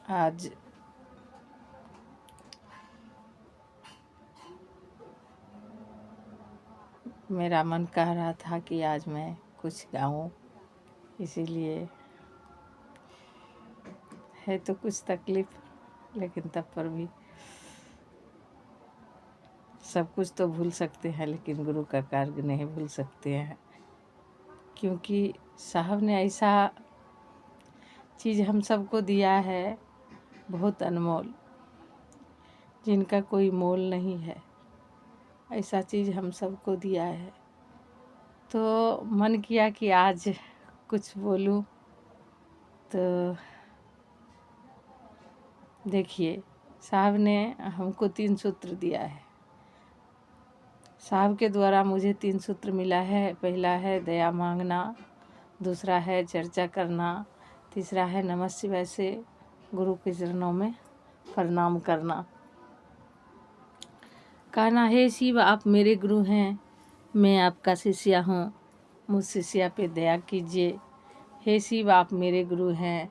आज मेरा मन कह रहा था कि आज मैं कुछ गाऊं, इसीलिए है तो कुछ तकलीफ, लेकिन तब पर भी सब कुछ तो भूल सकते हैं, लेकिन गुरु का कार्य नहीं भूल सकते हैं। क्योंकि साहब ने ऐसा चीज़ हम सबको दिया है, बहुत अनमोल, जिनका कोई मोल नहीं है। ऐसा चीज़ हम सबको दिया है, तो मन किया कि आज कुछ बोलूं। तो देखिए, साहब ने हमको 3 सूत्र दिया है। साहब के द्वारा मुझे 3 सूत्र मिला है। पहला है दया मांगना, दूसरा है चर्चा करना, तीसरा है नमः शिवाय से गुरु के चरणों में प्रणाम करना। कहना, हे शिव आप मेरे गुरु हैं, मैं आपका शिष्या हूँ, मुझ शिष्या पे दया कीजिए। हे शिव आप मेरे गुरु हैं,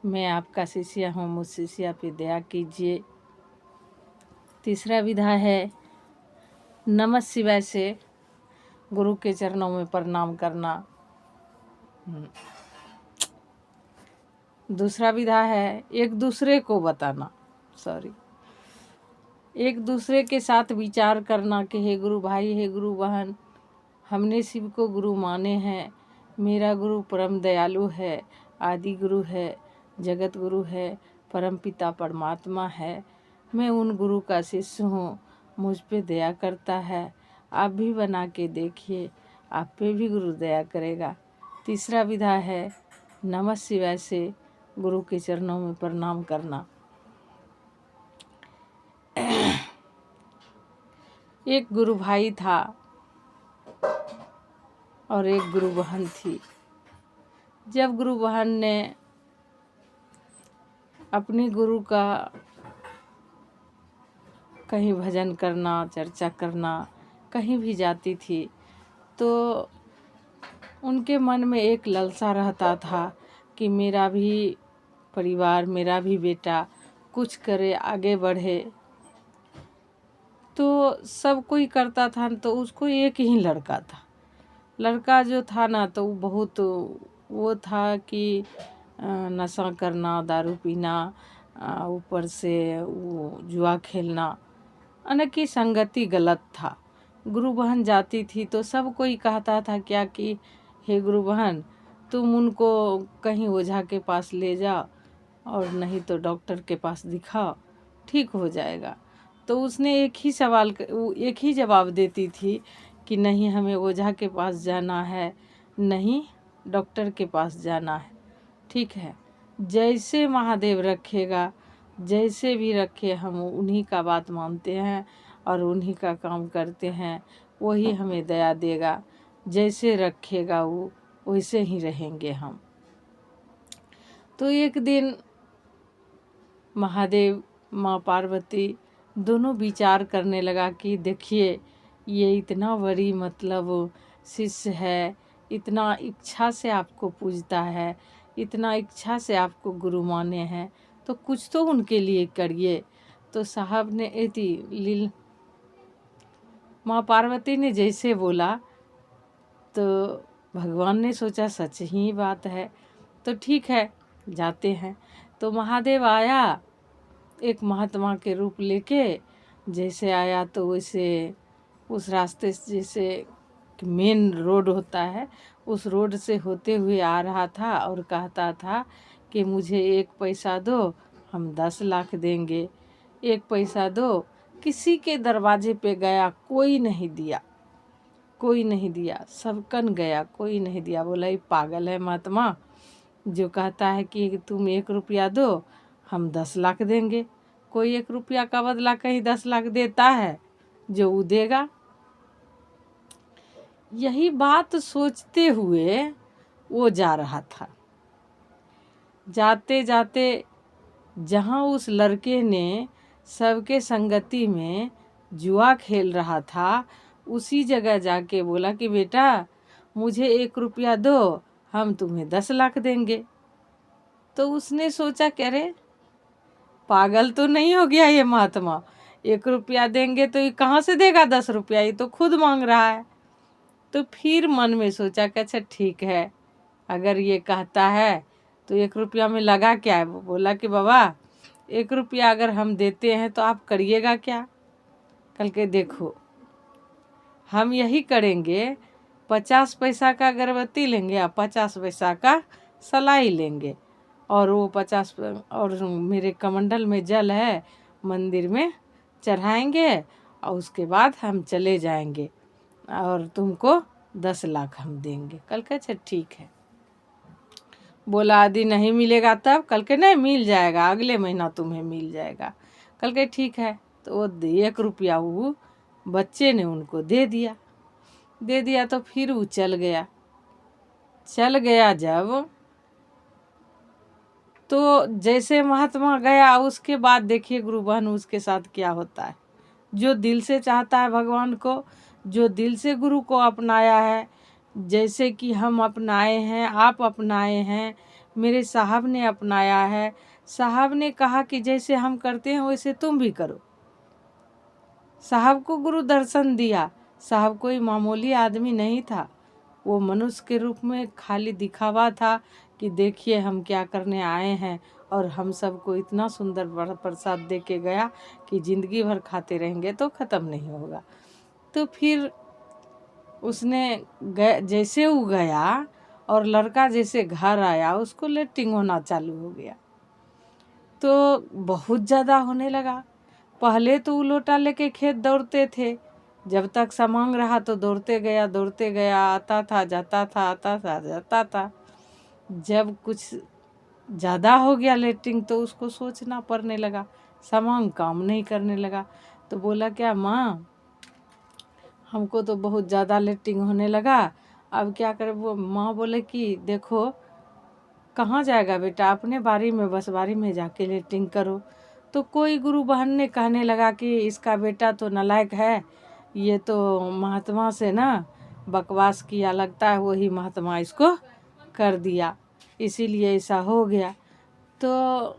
मैं आपका शिष्या हूँ, मुझ शिष्या पे दया कीजिए। तीसरा विधा है नमः शिवाय से गुरु के चरणों में प्रणाम करना। दूसरा विधा है एक दूसरे को बताना, एक दूसरे के साथ विचार करना कि हे गुरु भाई, हे गुरु बहन, हमने शिव को गुरु माने हैं। मेरा गुरु परम दयालु है, आदि गुरु है, जगत गुरु है, परम पिता परमात्मा है। मैं उन गुरु का शिष्य हूँ, मुझ पे दया करता है। आप भी बना के देखिए, आप पे भी गुरु दया करेगा। तीसरा विधा है नमः शिवाय से गुरु के चरणों में प्रणाम करना। एक गुरु भाई था और एक गुरु बहन थी। जब गुरु बहन ने अपनी गुरु का कहीं भजन करना, चर्चा करना, कहीं भी जाती थी, तो उनके मन में एक लालसा रहता था कि मेरा भी परिवार, मेरा भी बेटा कुछ करे, आगे बढ़े। तो सब कोई करता था, तो उसको एक ही लड़का था। लड़का जो था ना, तो बहुत वो था कि नशा करना, दारू पीना, ऊपर से वो जुआ खेलना, अनकी संगति गलत था। गुरु बहन जाती थी तो सब कोई कहता था क्या कि हे गुरु बहन, तुम उनको कहीं ओझा के पास ले जाओ और नहीं तो डॉक्टर के पास दिखाओ, ठीक हो जाएगा। तो उसने एक ही जवाब देती थी कि नहीं, हमें ओझा के पास जाना है, नहीं डॉक्टर के पास जाना है। ठीक है, जैसे महादेव रखेगा, जैसे भी रखे, हम उन्हीं का बात मानते हैं और उन्हीं का काम करते हैं, वही हमें दया देगा। जैसे रखेगा वो, वैसे ही रहेंगे हम। तो एक दिन महादेव, माँ पार्वती दोनों विचार करने लगा कि देखिए, ये इतना बड़ी मतलब शिष्य है, इतना इच्छा से आपको पूजता है, इतना इच्छा से आपको गुरु माने हैं, तो कुछ तो उनके लिए करिए। तो साहब ने माँ पार्वती ने जैसे बोला, तो भगवान ने सोचा सच ही बात है, तो ठीक है जाते हैं। तो महादेव आया एक महात्मा के रूप लेके। जैसे आया तो वैसे उस रास्ते से, जैसे मेन रोड होता है, उस रोड से होते हुए आ रहा था और कहता था कि मुझे 1 पैसा दो, हम 10 लाख देंगे। 1 पैसा दो। किसी के दरवाजे पे गया, कोई नहीं दिया, कोई नहीं दिया, सबकन गया, कोई नहीं दिया। बोला ये पागल है महात्मा, जो कहता है कि तुम 1 रुपया दो, हम 10 लाख देंगे। कोई 1 रुपया का बदला कहीं 10 लाख देता है, जो वो देगा। यही बात सोचते हुए वो जा रहा था। जाते जाते जहाँ उस लड़के ने सबके संगति में जुआ खेल रहा था, उसी जगह जाके बोला कि बेटा मुझे 1 रुपया दो, हम तुम्हें 10 लाख देंगे। तो उसने सोचा कि अरे पागल तो नहीं हो गया ये महात्मा? 1 रुपया देंगे तो ये कहाँ से देगा 10 रुपया? ये तो खुद मांग रहा है। तो फिर मन में सोचा कि अच्छा ठीक है, अगर ये कहता है तो 1 रुपया में लगा क्या है। वो बोला कि बाबा 1 रुपया अगर हम देते हैं तो आप करिएगा क्या? कल के देखो, हम यही करेंगे, 50 पैसा का अगरबत्ती लेंगे और 50 पैसा का सलाई लेंगे, और वो 50 और मेरे कमंडल में जल है, मंदिर में चढ़ाएंगे और उसके बाद हम चले जाएंगे और तुमको 10 लाख हम देंगे। कल के अच्छा ठीक है। बोला आदि नहीं मिलेगा तब? कल के नहीं, मिल जाएगा, अगले महीना तुम्हें मिल जाएगा। कल के ठीक है। तो वो 1 रुपया वो बच्चे ने उनको दे दिया तो फिर वो चल गया जब, तो जैसे महात्मा गया उसके बाद देखिए गुरु बहन उसके साथ क्या होता है। जो दिल से चाहता है भगवान को, जो दिल से गुरु को अपनाया है, जैसे कि हम अपनाए हैं, आप अपनाए हैं, मेरे साहब ने अपनाया है। साहब ने कहा कि जैसे हम करते हैं वैसे तुम भी करो। साहब को गुरु दर्शन दिया। साहब कोई मामूली आदमी नहीं था, वो मनुष्य के रूप में खाली दिखावा था कि देखिए हम क्या करने आए हैं, और हम सबको इतना सुंदर प्रसाद दे के गया कि ज़िंदगी भर खाते रहेंगे तो ख़त्म नहीं होगा। तो फिर उसने जैसे वो गया और लड़का जैसे घर आया, उसको लेटरिंग होना चालू हो गया, तो बहुत ज़्यादा होने लगा। पहले तो वो लोटा लेके खेत दौड़ते थे, जब तक सामान रहा तो दौड़ते गया, आता था जाता था। जब कुछ ज़्यादा हो गया लेटरिंग तो उसको सोचना पड़ने लगा, सामान काम नहीं करने लगा। तो बोला क्या माँ, हमको तो बहुत ज़्यादा लेटरिंग होने लगा, अब क्या करें? वो माँ बोले कि देखो, कहाँ जाएगा बेटा, अपने बारी में, बस बारी में जाके लेटरिंग करो। तो कोई गुरु बहन ने कहने लगा कि इसका बेटा तो नालायक है, ये तो महात्मा से ना बकवास किया, लगता है वही महात्मा इसको कर दिया, इसीलिए ऐसा हो गया। तो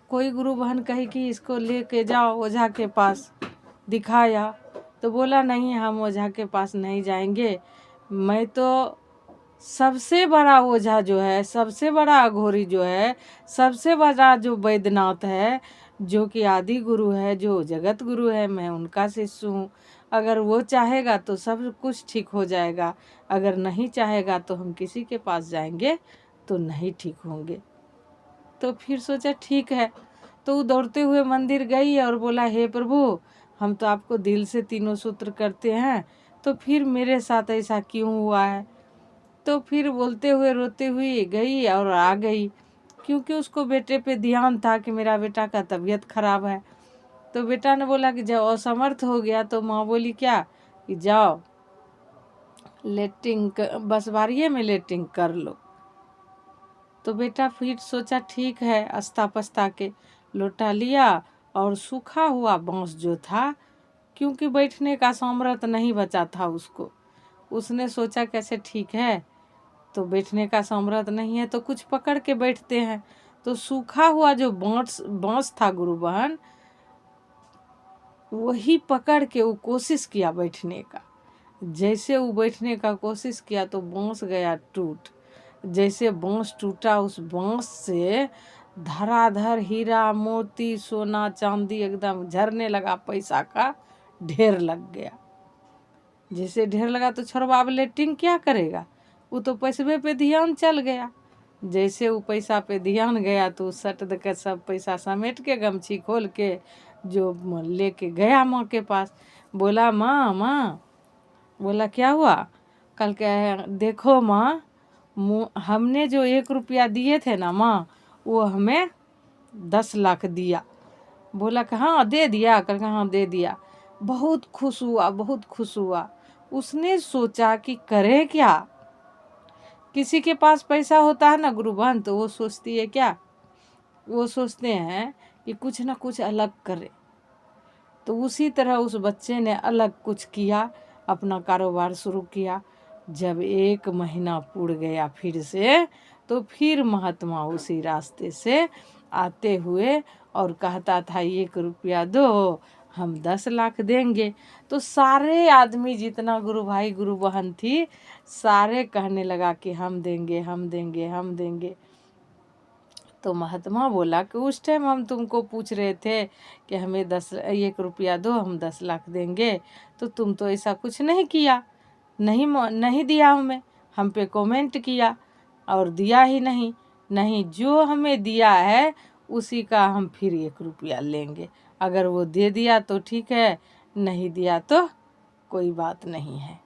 कोई गुरु बहन कही कि इसको लेके जाओ ओझा के पास। दिखाया तो बोला नहीं, हम ओझा के पास नहीं जाएंगे, मैं तो सबसे बड़ा ओझा जो है, सबसे बड़ा अघोरी जो है, सबसे बड़ा जो वैद्यनाथ है, जो कि आदि गुरु है, जो जगत गुरु है, मैं उनका शिष्य हूँ। अगर वो चाहेगा तो सब कुछ ठीक हो जाएगा, अगर नहीं चाहेगा तो हम किसी के पास जाएंगे तो नहीं ठीक होंगे। तो फिर सोचा ठीक है। तो वो दौड़ते हुए मंदिर गई और बोला हे प्रभु, हम तो आपको दिल से तीनों सूत्र करते हैं, तो फिर मेरे साथ ऐसा क्यों हुआ है? तो फिर बोलते हुए रोते हुए गई और आ गई, क्योंकि उसको बेटे पे ध्यान था कि मेरा बेटा का तबीयत खराब है। तो बेटा ने बोला कि जब असमर्थ हो गया तो माँ बोली क्या कि जाओ लेटरिंग बस बारिये में लेटरिंग कर लो। तो बेटा फिर सोचा ठीक है, अस्ता पस्ता के लोटा लिया और सूखा हुआ बांस जो था, क्योंकि बैठने का सामर्थ नहीं बचा था उसको, उसने सोचा कैसे ठीक है, तो बैठने का सामर्थ नहीं है तो कुछ पकड़ के बैठते हैं। तो सूखा हुआ जो बांस था गुरु बहन, वही पकड़ के वो कोशिश किया बैठने का। जैसे वो बैठने का कोशिश किया तो बांस गया टूट। जैसे बांस टूटा, उस बांस से धराधर हीरा मोती सोना चांदी एकदम झरने लगा, पैसा का ढेर लग गया। जैसे ढेर लगा तो छोरवा अब लेटरिंग क्या करेगा, वो तो पैसे पे ध्यान चल गया। जैसे वो पैसा पे ध्यान गया तो सट देकर सब पैसा समेट के गमछी खोल के जो लेके गया माँ के पास। बोला माँ, बोला क्या हुआ? कल क्या देखो माँ, हमने जो 1 रुपया दिए थे ना माँ, वो हमें 10 लाख दिया। बोला कि हाँ दे दिया? कल का हाँ दे दिया। बहुत खुश हुआ। उसने सोचा कि करे क्या, किसी के पास पैसा होता है ना गुरु बहन, तो वो सोचती है क्या, वो सोचते हैं कि कुछ ना कुछ अलग करे। तो उसी तरह उस बच्चे ने अलग कुछ किया, अपना कारोबार शुरू किया। जब 1 महीना पूर गया फिर से, तो फिर महात्मा उसी रास्ते से आते हुए और कहता था 1 रुपया दो, हम 10 लाख देंगे। तो सारे आदमी जितना गुरु भाई गुरु बहन थी, सारे कहने लगा कि हम देंगे, हम देंगे, हम देंगे। तो महात्मा बोला कि उस टाइम हम तुमको पूछ रहे थे कि हमें 1 रुपया दो, हम 10 लाख देंगे, तो तुम तो ऐसा कुछ नहीं किया, नहीं दिया हमें, हम पे कमेंट किया और दिया ही नहीं। नहीं, जो हमें दिया है उसी का हम फिर 1 रुपया लेंगे। अगर वो दे दिया तो ठीक है, नहीं दिया तो कोई बात नहीं है।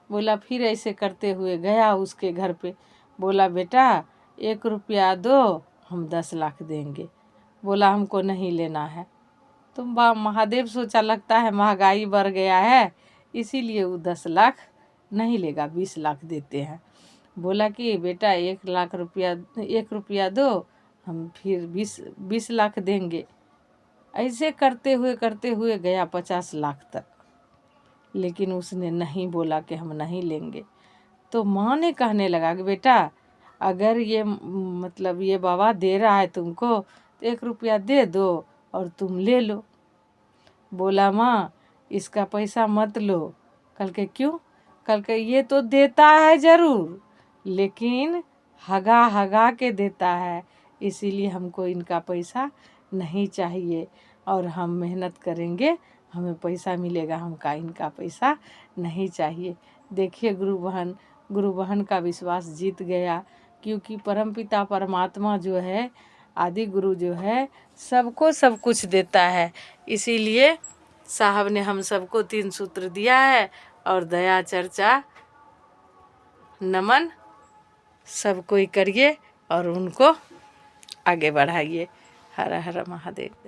बोला फिर ऐसे करते हुए गया उसके घर पे, बोला बेटा 1 रुपया दो, हम 10 लाख देंगे। बोला हमको नहीं लेना है। तो महादेव सोचा लगता है महंगाई बढ़ गया है, इसीलिए वो 10 लाख नहीं लेगा, 20 लाख देते हैं। बोला कि बेटा 1 रुपया दो, हम फिर 20 लाख देंगे। ऐसे करते हुए गया 50 लाख तक, लेकिन उसने नहीं बोला कि हम नहीं लेंगे। तो माँ ने कहने लगा कि बेटा अगर ये मतलब ये बाबा दे रहा है तुमको तो 1 रुपया दे दो और तुम ले लो। बोला माँ इसका पैसा मत लो। कल के क्यों? कल के ये तो देता है ज़रूर, लेकिन हगा हगा के देता है, इसीलिए हमको इनका पैसा नहीं चाहिए और हम मेहनत करेंगे, हमें पैसा मिलेगा, हमका इनका पैसा नहीं चाहिए। देखिए गुरु बहन का विश्वास जीत गया, क्योंकि परमपिता परमात्मा जो है, आदि गुरु जो है, सबको सब कुछ देता है। इसीलिए साहब ने हम सबको 3 सूत्र दिया है और दया चर्चा नमन सब कोई करिए और उनको आगे बढ़ाइए। हर हर महादेव।